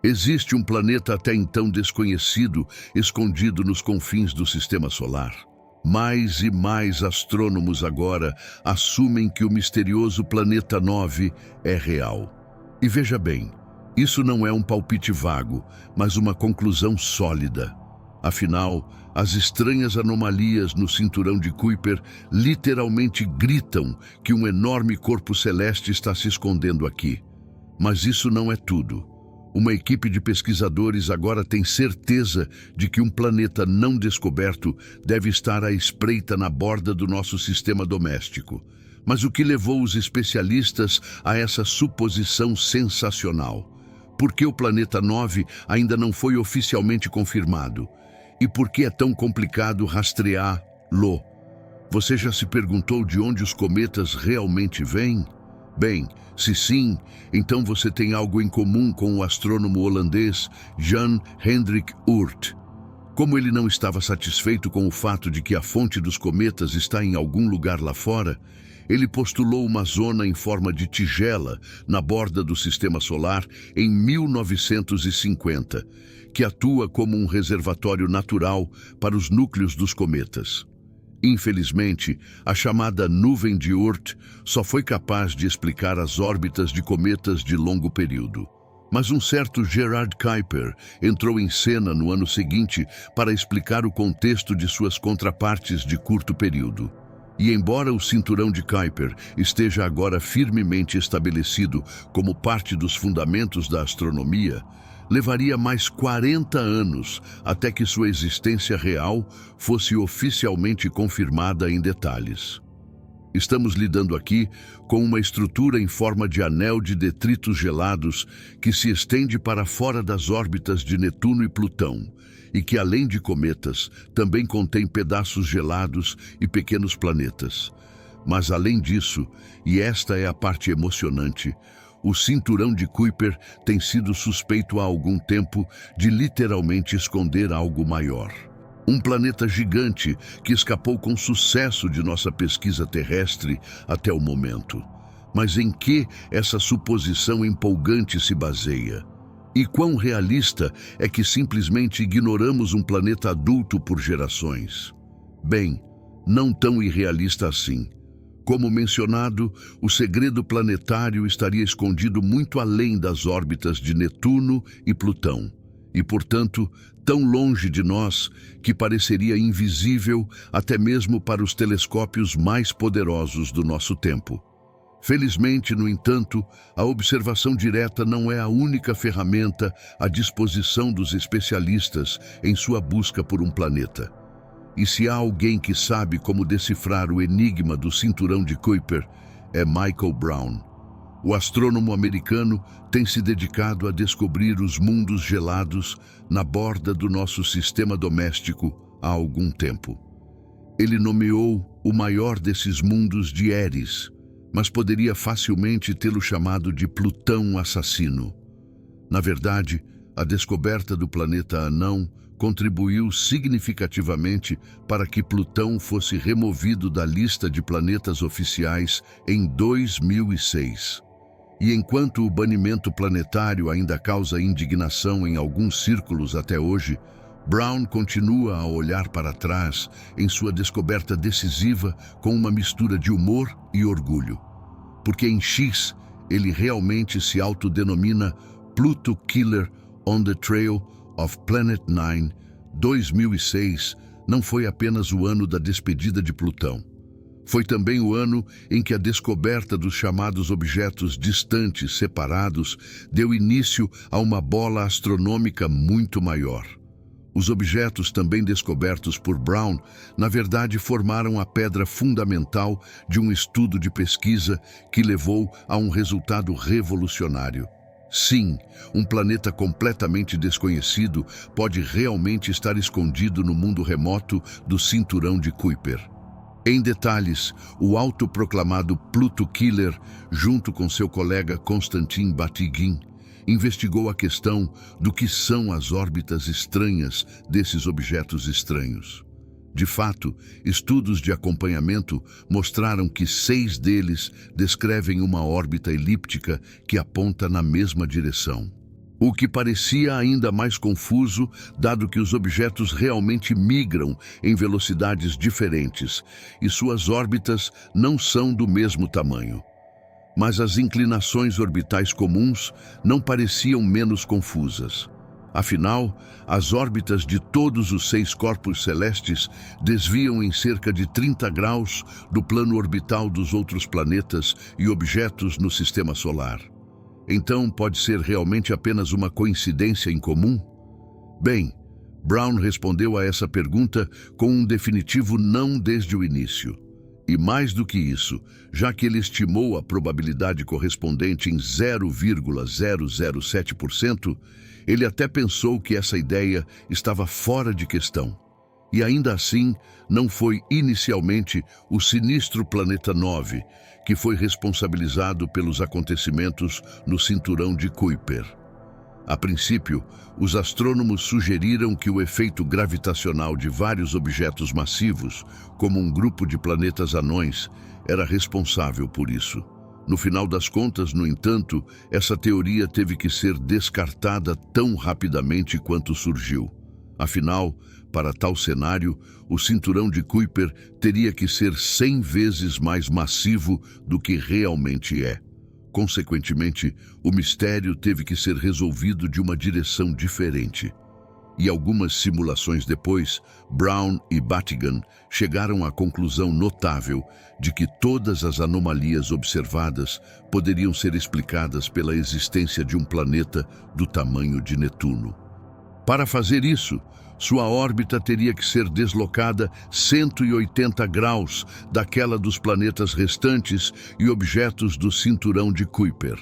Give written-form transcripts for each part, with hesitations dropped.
Existe um planeta até então desconhecido, escondido nos confins do Sistema Solar. Mais e mais astrônomos agora assumem que o misterioso Planeta 9 é real. E veja bem, isso não é um palpite vago, mas uma conclusão sólida. Afinal, as estranhas anomalias no cinturão de Kuiper literalmente gritam que um enorme corpo celeste está se escondendo aqui. Mas isso não é tudo. Uma equipe de pesquisadores agora tem certeza de que um planeta não descoberto deve estar à espreita na borda do nosso sistema doméstico. Mas o que levou os especialistas a essa suposição sensacional? Por que o Planeta 9 ainda não foi oficialmente confirmado? E por que é tão complicado rastreá-lo? Você já se perguntou de onde os cometas realmente vêm? Bem, se sim, então você tem algo em comum com o astrônomo holandês Jan Hendrik Oort. Como ele não estava satisfeito com o fato de que a fonte dos cometas está em algum lugar lá fora, ele postulou uma zona em forma de tigela na borda do Sistema Solar em 1950, que atua como um reservatório natural para os núcleos dos cometas. Infelizmente, a chamada nuvem de Oort só foi capaz de explicar as órbitas de cometas de longo período. Mas um certo Gerard Kuiper entrou em cena no ano seguinte para explicar o contexto de suas contrapartes de curto período. E embora o cinturão de Kuiper esteja agora firmemente estabelecido como parte dos fundamentos da astronomia, levaria mais 40 anos até que sua existência real fosse oficialmente confirmada em detalhes. Estamos lidando aqui com uma estrutura em forma de anel de detritos gelados que se estende para fora das órbitas de Netuno e Plutão, e que, além de cometas, também contém pedaços gelados e pequenos planetas. Mas, além disso, e esta é a parte emocionante, o cinturão de Kuiper tem sido suspeito há algum tempo de literalmente esconder algo maior. Um planeta gigante que escapou com sucesso de nossa pesquisa terrestre até o momento. Mas em que essa suposição empolgante se baseia? E quão realista é que simplesmente ignoramos um planeta adulto por gerações? Bem, não tão irrealista assim. Como mencionado, o segredo planetário estaria escondido muito além das órbitas de Netuno e Plutão, e, portanto, tão longe de nós que pareceria invisível até mesmo para os telescópios mais poderosos do nosso tempo. Felizmente, no entanto, a observação direta não é a única ferramenta à disposição dos especialistas em sua busca por um planeta. E se há alguém que sabe como decifrar o enigma do cinturão de Kuiper, é Michael Brown. O astrônomo americano tem se dedicado a descobrir os mundos gelados na borda do nosso sistema doméstico há algum tempo. Ele nomeou o maior desses mundos de Eris, mas poderia facilmente tê-lo chamado de Plutão assassino. Na verdade, a descoberta do planeta anão contribuiu significativamente para que Plutão fosse removido da lista de planetas oficiais em 2006. E enquanto o banimento planetário ainda causa indignação em alguns círculos até hoje, Brown continua a olhar para trás em sua descoberta decisiva com uma mistura de humor e orgulho. Porque em X, ele realmente se autodenomina Pluto Killer on the Trail of Planet 9. 2006 não foi apenas o ano da despedida de Plutão. Foi também o ano em que a descoberta dos chamados objetos distantes separados deu início a uma bola astronômica muito maior. Os objetos também descobertos por Brown, na verdade, formaram a pedra fundamental de um estudo de pesquisa que levou a um resultado revolucionário. Sim, um planeta completamente desconhecido pode realmente estar escondido no mundo remoto do cinturão de Kuiper. Em detalhes, o autoproclamado Pluto Killer, junto com seu colega Konstantin Batygin, investigou a questão do que são as órbitas estranhas desses objetos estranhos. De fato, estudos de acompanhamento mostraram que 6 deles descrevem uma órbita elíptica que aponta na mesma direção. o que parecia ainda mais confuso, dado que os objetos realmente migram em velocidades diferentes e suas órbitas não são do mesmo tamanho. Mas as inclinações orbitais comuns não pareciam menos confusas. Afinal, as órbitas de todos os 6 corpos celestes desviam em cerca de 30 graus do plano orbital dos outros planetas e objetos no Sistema Solar. Então, pode ser realmente apenas uma coincidência incomum? Bem, Brown respondeu a essa pergunta com um definitivo não desde o início. E mais do que isso, já que ele estimou a probabilidade correspondente em 0,007%, ele até pensou que essa ideia estava fora de questão. E ainda assim, não foi inicialmente o sinistro Planeta 9 que foi responsabilizado pelos acontecimentos no cinturão de Kuiper. A princípio, os astrônomos sugeriram que o efeito gravitacional de vários objetos massivos, como um grupo de planetas anões, era responsável por isso. No final das contas, no entanto, essa teoria teve que ser descartada tão rapidamente quanto surgiu. Afinal, para tal cenário, o cinturão de Kuiper teria que ser 100 vezes mais massivo do que realmente é. Consequentemente, o mistério teve que ser resolvido de uma direção diferente. E algumas simulações depois, Brown e Battigan chegaram à conclusão notável de que todas as anomalias observadas poderiam ser explicadas pela existência de um planeta do tamanho de Netuno. Para fazer isso, sua órbita teria que ser deslocada 180 graus daquela dos planetas restantes e objetos do cinturão de Kuiper.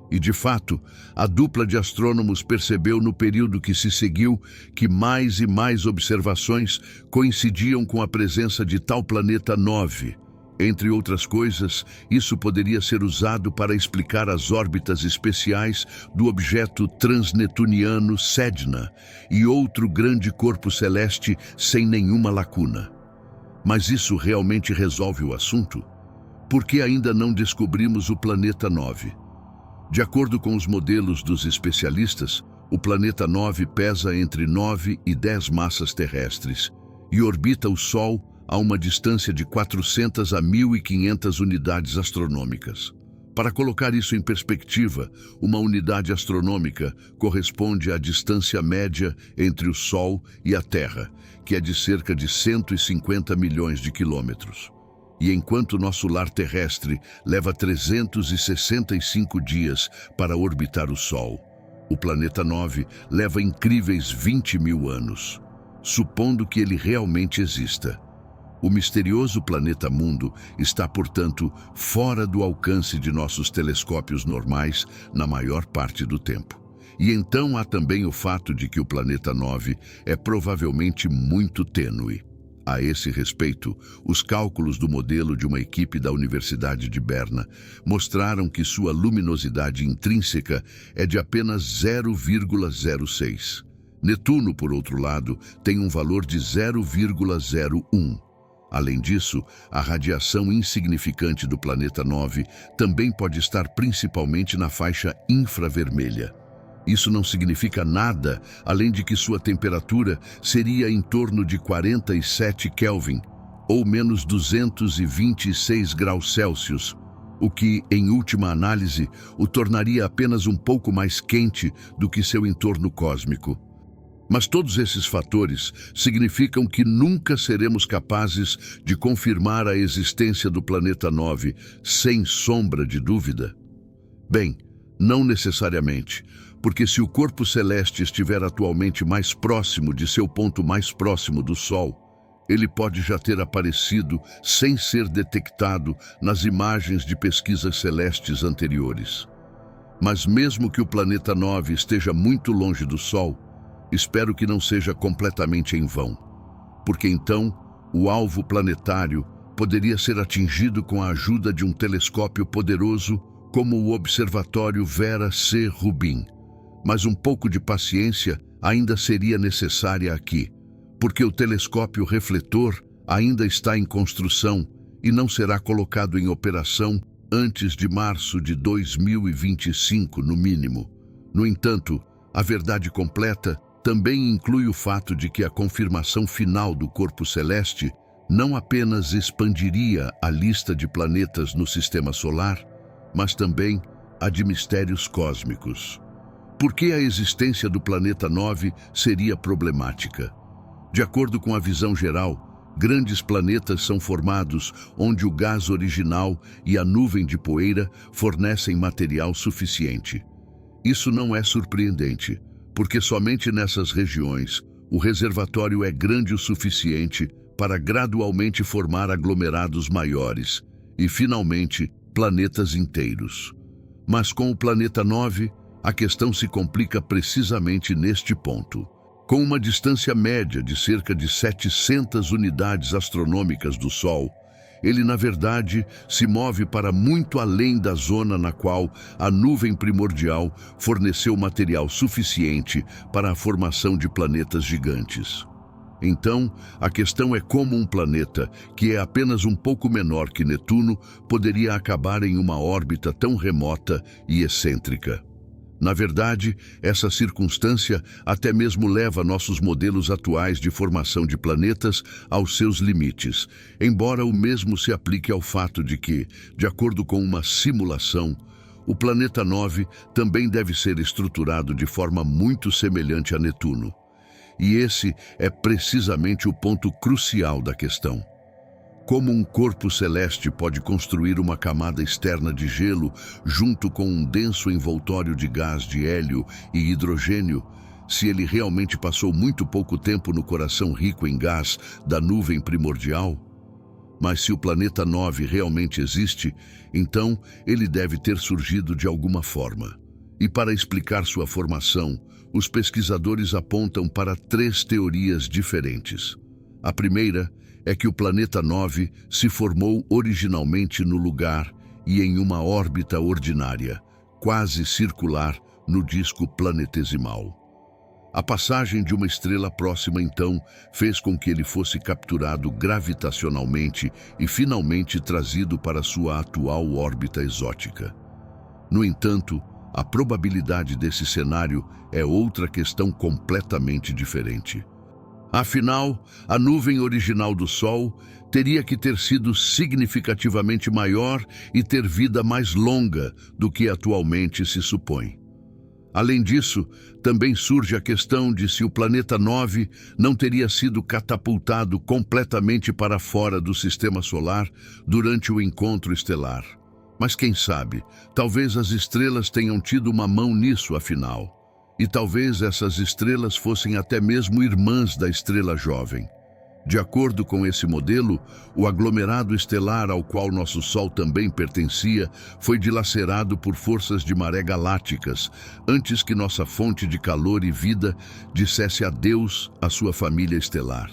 E, de fato, a dupla de astrônomos percebeu no período que se seguiu que mais e mais observações coincidiam com a presença de tal planeta 9. Entre outras coisas, isso poderia ser usado para explicar as órbitas especiais do objeto transnetuniano Sedna e outro grande corpo celeste sem nenhuma lacuna. Mas isso realmente resolve o assunto? Por que ainda não descobrimos o planeta 9? De acordo com os modelos dos especialistas, o planeta 9 pesa entre 9 e 10 massas terrestres e orbita o Sol a uma distância de 400 a 1.500 unidades astronômicas. Para colocar isso em perspectiva, uma unidade astronômica corresponde à distância média entre o Sol e a Terra, que é de cerca de 150 milhões de quilômetros. E enquanto nosso lar terrestre leva 365 dias para orbitar o Sol, o planeta 9 leva incríveis 20.000 anos. Supondo que ele realmente exista, o misterioso planeta Mundo está, portanto, fora do alcance de nossos telescópios normais na maior parte do tempo. E então há também o fato de que o planeta 9 é provavelmente muito tênue. A esse respeito, os cálculos do modelo de uma equipe da Universidade de Berna mostraram que sua luminosidade intrínseca é de apenas 0,06. Netuno, por outro lado, tem um valor de 0,01. Além disso, a radiação insignificante do planeta 9 também pode estar principalmente na faixa infravermelha. Isso não significa nada, além de que sua temperatura seria em torno de 47 Kelvin, ou menos 226 graus Celsius, o que, em última análise, o tornaria apenas um pouco mais quente do que seu entorno cósmico. Mas todos esses fatores significam que nunca seremos capazes de confirmar a existência do planeta 9, sem sombra de dúvida? Bem, não necessariamente, porque se o corpo celeste estiver atualmente mais próximo de seu ponto mais próximo do Sol, ele pode já ter aparecido sem ser detectado nas imagens de pesquisas celestes anteriores. Mas mesmo que o planeta 9 esteja muito longe do Sol, espero que não seja completamente em vão, porque então o alvo planetário poderia ser atingido com a ajuda de um telescópio poderoso como o Observatório Vera C. Rubin. Mas um pouco de paciência ainda seria necessária aqui, porque o telescópio refletor ainda está em construção e não será colocado em operação antes de março de 2025, no mínimo. No entanto, A verdade completa também inclui o fato de que a confirmação final do corpo celeste não apenas expandiria a lista de planetas no Sistema Solar, mas também a de mistérios cósmicos. Por que a existência do planeta 9 seria problemática? De acordo com a visão geral, grandes planetas são formados onde o gás original e a nuvem de poeira fornecem material suficiente. Isso não é surpreendente, porque somente nessas regiões o reservatório é grande o suficiente para gradualmente formar aglomerados maiores e, finalmente, planetas inteiros. Mas com o planeta 9, a questão se complica precisamente neste ponto. Com uma distância média de cerca de 700 unidades astronômicas do Sol, ele, na verdade, se move para muito além da zona na qual a nuvem primordial forneceu material suficiente para a formação de planetas gigantes. Então, a questão é como um planeta, que é apenas um pouco menor que Netuno, poderia acabar em uma órbita tão remota e excêntrica. Na verdade, essa circunstância até mesmo leva nossos modelos atuais de formação de planetas aos seus limites, embora o mesmo se aplique ao fato de que, de acordo com uma simulação, o planeta 9 também deve ser estruturado de forma muito semelhante a Netuno. E esse é precisamente o ponto crucial da questão. Como um corpo celeste pode construir uma camada externa de gelo junto com um denso envoltório de gás de hélio e hidrogênio, se ele realmente passou muito pouco tempo no coração rico em gás da nuvem primordial? Mas se o planeta 9 realmente existe, então ele deve ter surgido de alguma forma. E para explicar sua formação, os pesquisadores apontam para 3 teorias diferentes. A primeira é que o planeta 9 se formou originalmente no lugar e em uma órbita ordinária, quase circular, no disco planetesimal. A passagem de uma estrela próxima, então, fez com que ele fosse capturado gravitacionalmente e finalmente trazido para sua atual órbita exótica. No entanto, a probabilidade desse cenário é outra questão completamente diferente. Afinal, a nuvem original do Sol teria que ter sido significativamente maior e ter vida mais longa do que atualmente se supõe. Além disso, também surge a questão de se o planeta 9 não teria sido catapultado completamente para fora do Sistema Solar durante o encontro estelar. Mas quem sabe, talvez as estrelas tenham tido uma mão nisso, afinal. E talvez essas estrelas fossem até mesmo irmãs da estrela jovem. De acordo com esse modelo, o aglomerado estelar ao qual nosso Sol também pertencia foi dilacerado por forças de maré galácticas antes que nossa fonte de calor e vida dissesse adeus à sua família estelar.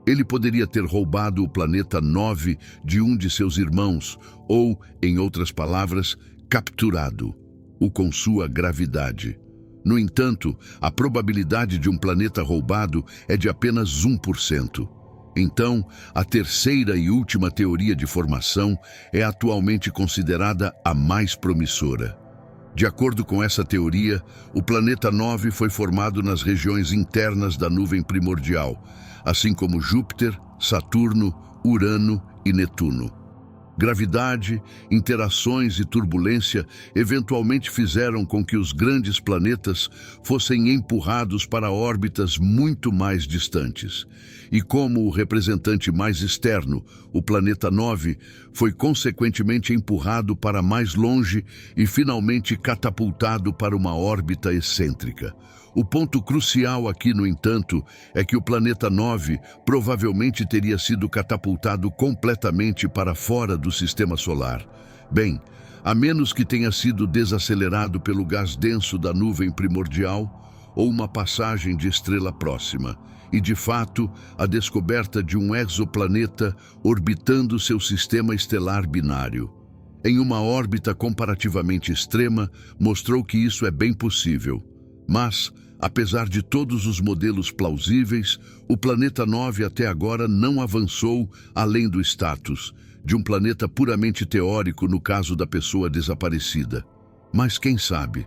Ele poderia ter roubado o planeta 9 de um de seus irmãos ou, em outras palavras, capturado-o com sua gravidade. No entanto, a probabilidade de um planeta roubado é de apenas 1%. Então, a terceira e última teoria de formação é atualmente considerada a mais promissora. De acordo com essa teoria, o planeta 9 foi formado nas regiões internas da nuvem primordial, assim como Júpiter, Saturno, Urano e Netuno. Gravidade, interações e turbulência eventualmente fizeram com que os grandes planetas fossem empurrados para órbitas muito mais distantes. E como o representante mais externo, o planeta 9, foi consequentemente empurrado para mais longe e finalmente catapultado para uma órbita excêntrica. O ponto crucial aqui, no entanto, é que o planeta 9 provavelmente teria sido catapultado completamente para fora do Sistema Solar. Bem, a menos que tenha sido desacelerado pelo gás denso da nuvem primordial ou uma passagem de estrela próxima. E, de fato, a descoberta de um exoplaneta orbitando seu sistema estelar binário. Em uma órbita comparativamente extrema, mostrou que isso é bem possível. Mas, apesar de todos os modelos plausíveis, o planeta 9 até agora não avançou além do status de um planeta puramente teórico no caso da pessoa desaparecida. Mas quem sabe?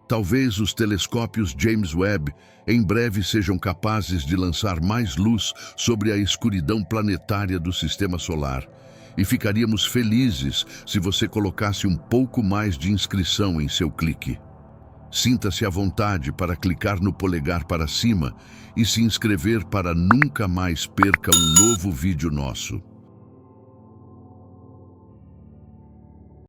Talvez os telescópios James Webb em breve sejam capazes de lançar mais luz sobre a escuridão planetária do Sistema Solar. E ficaríamos felizes se você colocasse um pouco mais de inscrição em seu clique. Sinta-se à vontade para clicar no polegar para cima e se inscrever para nunca mais perca um novo vídeo nosso.